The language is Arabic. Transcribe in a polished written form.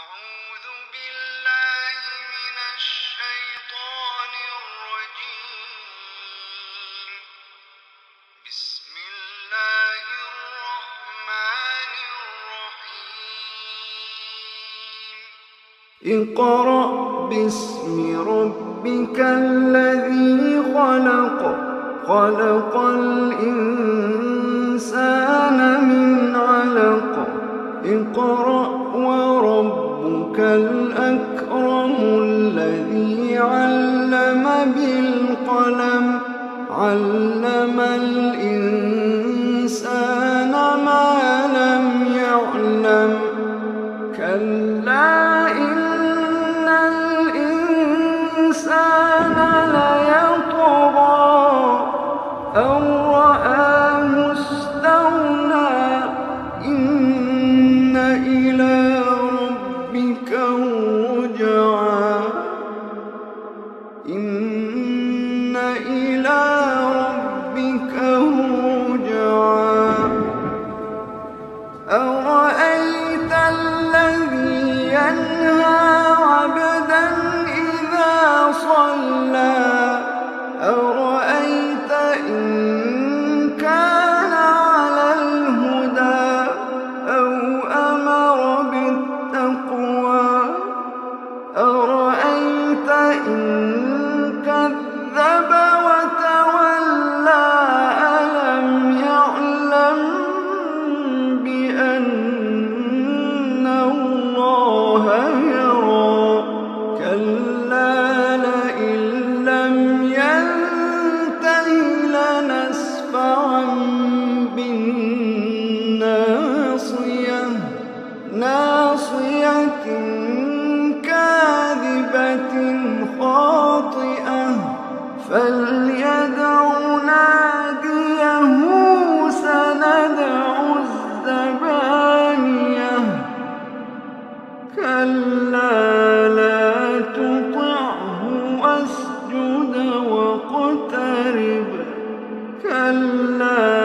أعوذ بالله من الشيطان الرجيم. بسم الله الرحمن الرحيم. اقرأ باسم ربك الذي خلق، خلق الإنسان من علق. اقرأ وربك الأكرم الذي علم بالقلم، علم الإنسان ما لم يعلم. كلا إن الإنسان ليطغى أن رآه استغنى. إن إلى ربك الرجعى، إن إلى ربك الرجعى. أرأيت الذي ينهى عبدا إذا صلى، أرأيت إن كان على الهدى أو أمر بالتقوى، أرأيت إن كذب وتولى ألم يعلم بأن الله يرى. كلا لئن لم ينته لنسفعا بالناصية، ناصية كاذبة خاطئة. فليدع ناديه سندع الزبانية. كلا لا تطعه واسجد واقترب. كلا